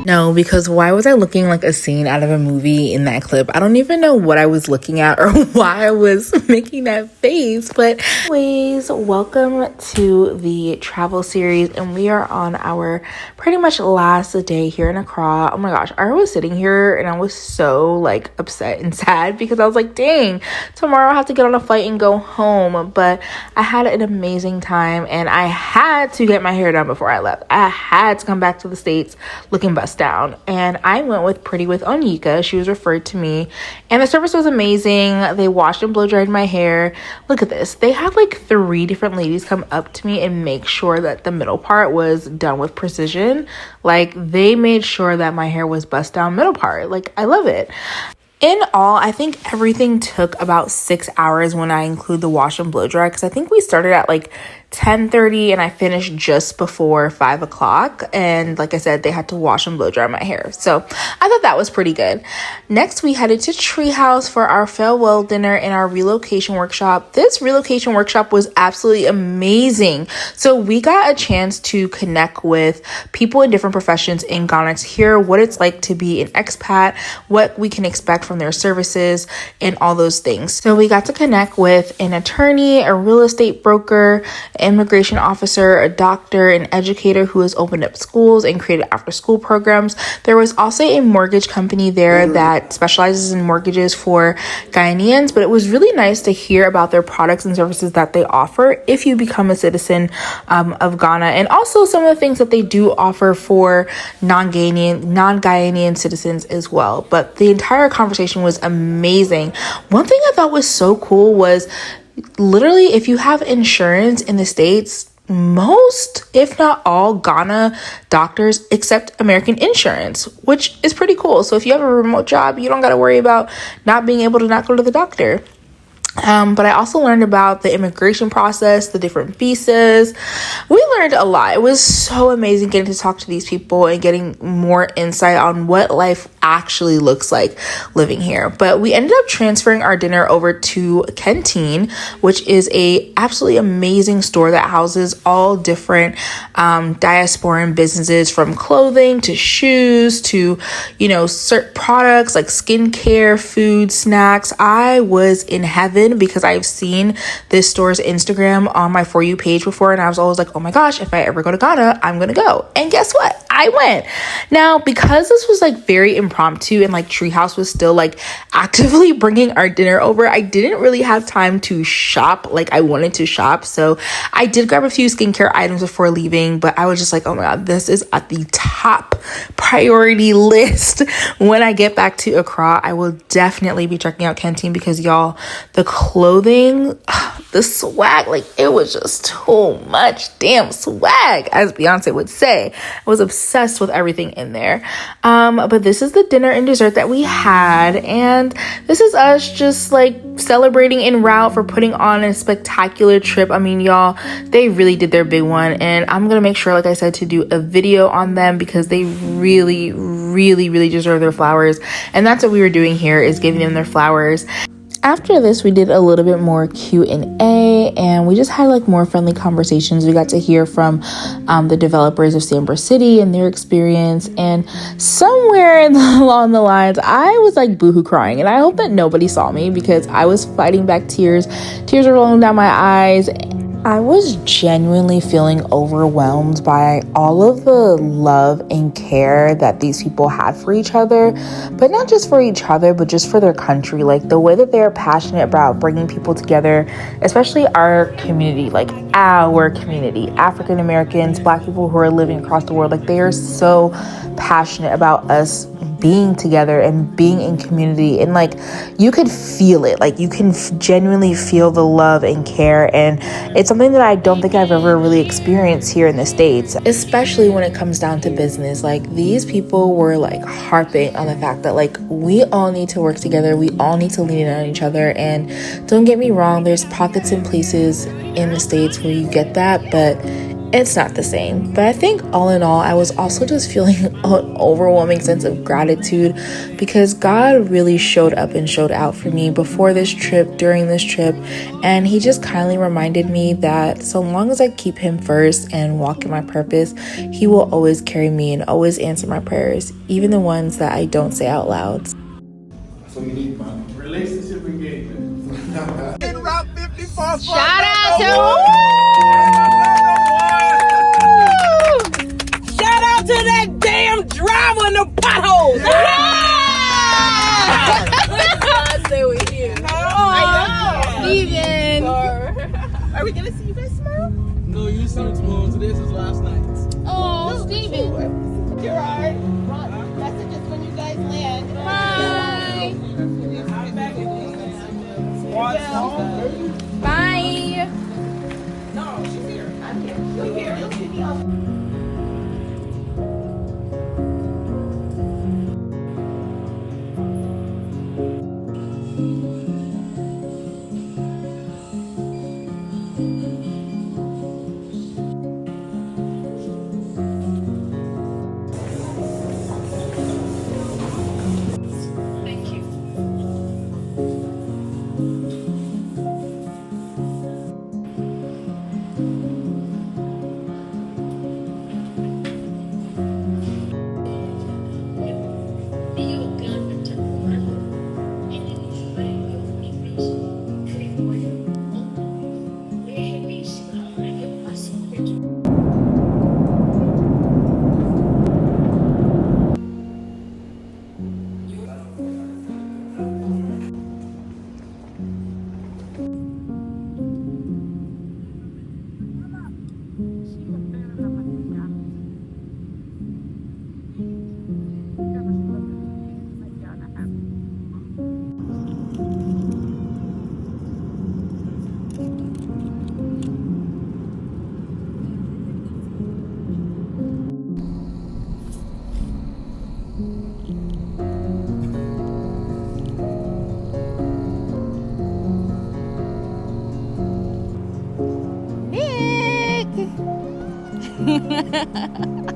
No, because why was I looking like a scene out of a movie in that clip? I don't even know what I was looking at or why I was making that face. But anyways, welcome to the travel series, and we are on our pretty much last day here in Accra. Oh my gosh, I was sitting here and I was so like upset and sad because I was like, dang, tomorrow I have to get on a flight and go home. But I had an amazing time and I had to get my hair done before I left. I had to come back to the States looking bust down, and I went with Pretty with Onika. She was referred to me, and the service was amazing. They washed and blow dried my hair. Look at this. They had like 3 different ladies come up to me and make sure that the middle part was done with precision. Like, they made sure that my hair was bust down middle part. Like, I love it. In all, I think everything took about 6 hours when I include the wash and blow dry, because I think we started at like 10:30 and I finished just before 5 o'clock. And like I said, they had to wash and blow dry my hair. So I thought that was pretty good. Next, we headed to Treehouse for our farewell dinner and our relocation workshop. This relocation workshop was absolutely amazing. So we got a chance to connect with people in different professions in Ghana to hear what it's like to be an expat, what we can expect from their services, and all those things. So we got to connect with an attorney, a real estate broker, immigration officer, a doctor, an educator who has opened up schools and created after school programs. There was also a mortgage company there that specializes in mortgages for Ghanaians, but it was really nice to hear about their products and services that they offer if you become a citizen of Ghana, and also some of the things that they do offer for non-Ghanaian citizens as well. But the entire conversation was amazing. One thing I thought was so cool was literally, if you have insurance in the States, most, if not all, Ghana doctors accept American insurance, which is pretty cool. So if you have a remote job, you don't got to worry about not being able to not go to the doctor. But I also learned about the immigration process, the different visas. We learned a lot. It was so amazing getting to talk to these people and getting more insight on what life actually looks like living here. But we ended up transferring our dinner over to Canteen, which is a absolutely amazing store that houses all different diasporan businesses, from clothing to shoes to, certain products like skincare, food, snacks. I was in heaven because I've seen this store's Instagram on my For You page before, and I was always like, oh my gosh, if I ever go to Ghana, I'm gonna go. And guess what? I went. Now, because this was like very impromptu and like Treehouse was still like actively bringing our dinner over, I didn't really have time to shop like I wanted to shop. So I did grab a few skincare items before leaving, but I was just like, oh my God, this is at the top priority list. When I get back to Accra, I will definitely be checking out Canteen, because y'all, the clothing, the swag, like it was just too much damn swag, as Beyonce would say. I was obsessed with everything in there. But this is the dinner and dessert that we had, and this is us just like celebrating en route for putting on a spectacular trip. I mean, y'all, they really did their big one, and I'm gonna make sure, like I said, to do a video on them because they really, really, really deserve their flowers. And that's what we were doing here, is giving them their flowers. After this, we did a little bit more Q&A, and we just had like more friendly conversations. We got to hear from the developers of Sambor City and their experience, and somewhere along the lines, I was like boohoo crying, and I hope that nobody saw me because I was fighting back tears. Tears were rolling down my eyes. I was genuinely feeling overwhelmed by all of the love and care that these people had for each other, but not just for each other, but just for their country. Like the way that they're passionate about bringing people together, especially our community, like our community, African Americans, Black people who are living across the world. Like they are so passionate about us being together and being in community, and like you could feel it, like you can genuinely feel the love and care, and it's something that I don't think I've ever really experienced here in the States, especially when it comes down to business. Like these people were like harping on the fact that like we all need to work together, we all need to lean in on each other. And don't get me wrong, there's pockets and places in the States where you get that, but It's not the same. But I think all in all, I was also just feeling an overwhelming sense of gratitude because God really showed up and showed out for me before this trip, during this trip. And he just kindly reminded me that so long as I keep him first and walk in my purpose, he will always carry me and always answer my prayers, even the ones that I don't say out loud. So you need my relationship engagement. Shout out to Shout out to that damn driver in the potholes. Stay with you. I know. Steven. Are we gonna see you guys tomorrow? No, you see him tomorrow. Today's his last night. Oh, Steven. Gerard, messages when you guys land. Bye. I'm back in Bye. No, she's here. I'm here. You're here. You'll see me on. Nick.